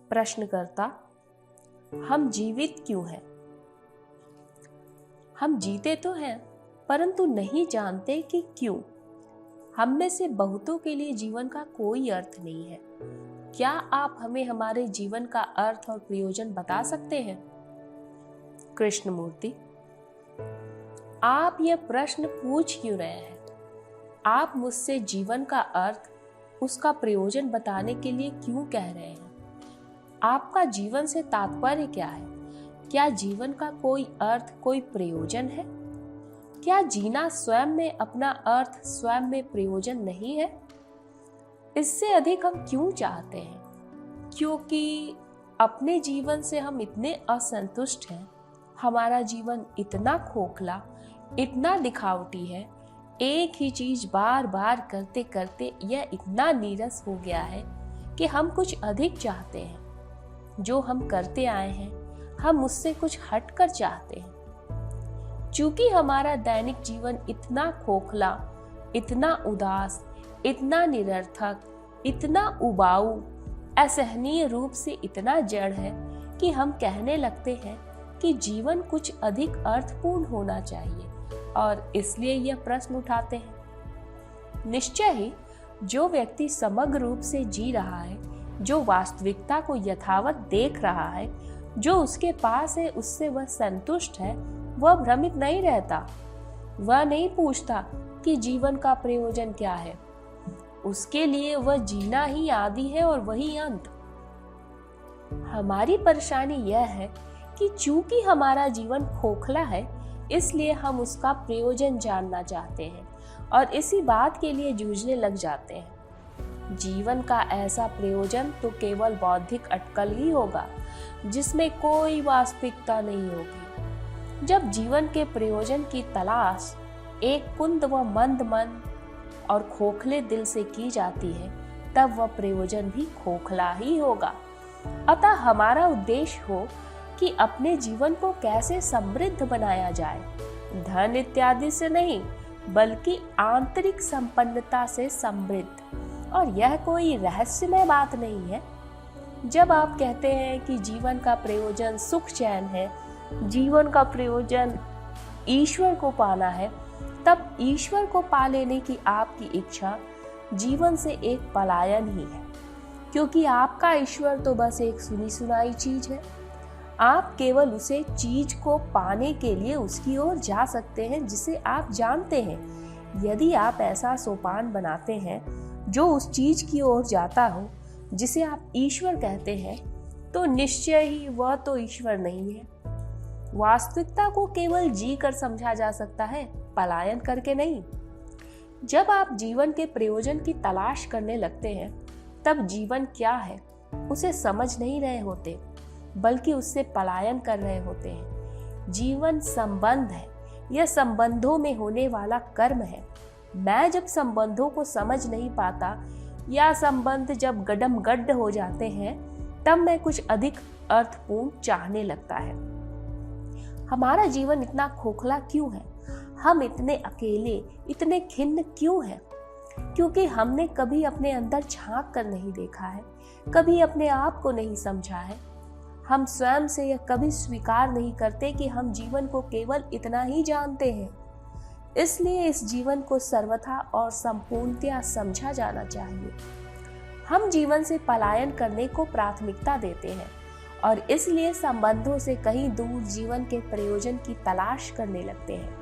प्रश्नकर्ता, हम जीवित क्यों हैं? हम जीते तो हैं, परंतु नहीं जानते कि क्यों। हम में से बहुतों के लिए जीवन का कोई अर्थ नहीं है। क्या आप हमें हमारे जीवन का अर्थ और प्रयोजन बता सकते हैं? कृष्णमूर्ति, आप यह प्रश्न पूछ क्यों रहे हैं? आप मुझसे जीवन का अर्थ, उसका प्रयोजन बताने के लिए क्यों कह रहे हैं? आपका जीवन से तात्पर्य क्या है? क्या जीवन का कोई अर्थ, कोई प्रयोजन है? क्या जीना स्वयं में अपना अर्थ, स्वयं में प्रयोजन नहीं है? इससे अधिक हम क्यों चाहते हैं? क्योंकि अपने जीवन से हम इतने असंतुष्ट हैं। हमारा जीवन इतना खोखला, इतना दिखावटी है। एक ही चीज बार बार करते करते यह इतना नीरस हो गया है कि हम कुछ अधिक चाहते हैं। जो हम करते आए हैं, हम उससे कुछ हटकर चाहते हैं। चूंकि हमारा दैनिक जीवन इतना खोखला, इतना उदास, इतना निरर्थक, इतना उबाऊ, असहनीय रूप से इतना जड़ है कि हम कहने लगते हैं कि जीवन कुछ अधिक अर्थपूर्ण होना चाहिए, और इसलिए यह प्रश्न उठाते हैं। निश्चय ही जो व्यक्ति समग्र रूप से जी रहा है, जो वास्तविकता को यथावत देख रहा है, जो उसके पास है उससे वह संतुष्ट है, वह भ्रमित नहीं रहता। वह नहीं पूछता कि जीवन का प्रयोजन क्या है। उसके लिए वह जीना ही आदि है और वही अंत। हमारी परेशानी यह है कि चूंकि हमारा जीवन खोखला है, इसलिए हम उसका प्रयोजन जानना चाहते हैं और इसी बात के लिए जूझने लग जाते हैं। जीवन का ऐसा प्रयोजन तो केवल बौद्धिक अटकल ही होगा, जिसमें कोई वास्तविकता नहीं होगी। जब जीवन के प्रयोजन की तलाश एक कुंद व मंद मन और खोखले दिल से की जाती है, तब वह प्रयोजन भी खोखला ही होगा। अतः हमारा उद्देश्य हो कि अपने जीवन को कैसे समृद्ध बनाया जाए, धन इत्यादि से नहीं, बल्कि आंतरिक संपन्नता से समृद्ध। और यह कोई रहस्यमय बात नहीं है। जब आप कहते हैं कि जीवन का प्रयोजन सुख चैन है, जीवन का प्रयोजन ईश्वर को पाना है, तब ईश्वर को पा लेने की आपकी इच्छा जीवन से एक पलायन ही है, क्योंकि आपका ईश्वर तो बस एक सुनी सुनाई चीज है। आप केवल उसे चीज को पाने के लिए उसकी ओर जा सकते हैं जिसे आप जानते हैं। यदि आप ऐसा सोपान बनाते हैं जो उस चीज की ओर जाता हो जिसे आप ईश्वर कहते हैं, तो निश्चय ही वह तो ईश्वर नहीं है। वास्तविकता को केवल जी कर समझा जा सकता है, पलायन करके नहीं। जब आप जीवन के प्रयोजन की तलाश करने लगते हैं, तब जीवन क्या है उसे समझ नहीं रहे होते, बल्कि उससे पलायन कर रहे होते हैं। जीवन संबंध है, यह संबंधों में होने वाला कर्म है। मैं जब संबंधों को समझ नहीं पाता या संबंध जब गड्ढ हो जाते हैं, तब मैं कुछ अधिक अर्थपूर्ण चाहने लगता है। हमारा जीवन इतना खोखला क्यों है? हम इतने अकेले, इतने खिन्न क्यों हैं? क्योंकि हमने कभी अपने अंदर झांक कर नहीं देखा है, कभी अपने आप को नहीं समझा है। हम स्वयं से यह कभी स्वीकार नहीं करते कि हम जीवन को केवल इतना ही जानते हैं। इसलिए इस जीवन को सर्वथा और संपूर्णतया समझा जाना चाहिए। हम जीवन से पलायन करने को प्राथमिकता देते हैं और इसलिए संबंधों से कहीं दूर जीवन के प्रयोजन की तलाश करने लगते हैं।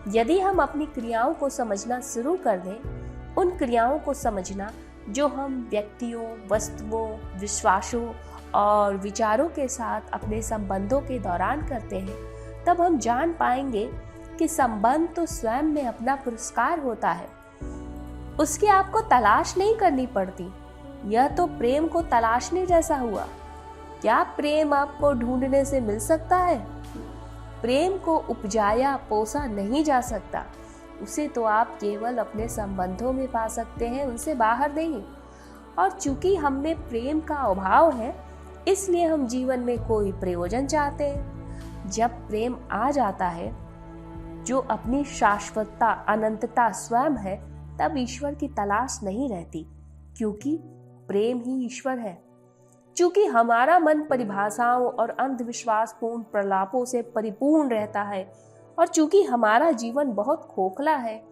यदि हम अपनी क्रियाओं को समझना शुरू कर दें, उन क्रियाओं को समझना जो हम व्यक्तियों, वस्तुओं, विश्वासों और विचारों के साथ अपने संबंधों के दौरान करते हैं, तब हम जान पाएंगे कि संबंध तो स्वयं में अपना पुरस्कार होता है। उसकी आपको तलाश नहीं करनी पड़ती। यह तो प्रेम को तलाशने जैसा हुआ। क्या प्रेम आपको ढूंढने से मिल सकता है? प्रेम को उपजाया पोसा नहीं जा सकता। उसे तो आप केवल अपने संबंधों में पा सकते हैं, उनसे बाहर नहीं। और चूंकि हम में प्रेम का अभाव है, इसलिए हम जीवन में कोई प्रयोजन चाहते हैं। जब प्रेम आ जाता है, जो अपनी शाश्वतता, अनंतता स्वयं है, तब ईश्वर की तलाश नहीं रहती, क्योंकि प्रेम ही ईश्वर है। चूंकि हमारा मन परिभाषाओं और अंधविश्वासपूर्ण प्रलापों से परिपूर्ण रहता है और चूंकि हमारा जीवन बहुत खोखला है,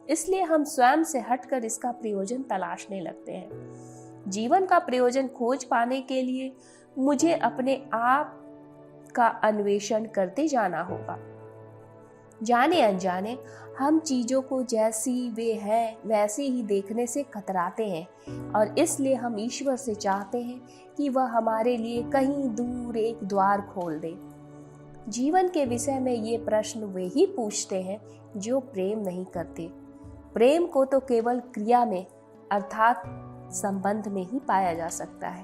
इसलिए हम स्वयं से हटकर इसका प्रयोजन तलाशने लगते हैं। जीवन का प्रयोजन खोज पाने के लिए मुझे अपने आप का अन्वेषण करते जाना होगा। जाने अनजाने हम चीजों को जैसी वे हैं वैसे ही देखने से कतराते हैं और इसलिए हम ईश्वर से चाहते हैं कि वह हमारे लिए कहीं दूर एक द्वार खोल दे। जीवन के विषय में ये प्रश्न वे ही पूछते हैं जो प्रेम नहीं करते। प्रेम को तो केवल क्रिया में अर्थात संबंध में ही पाया जा सकता है।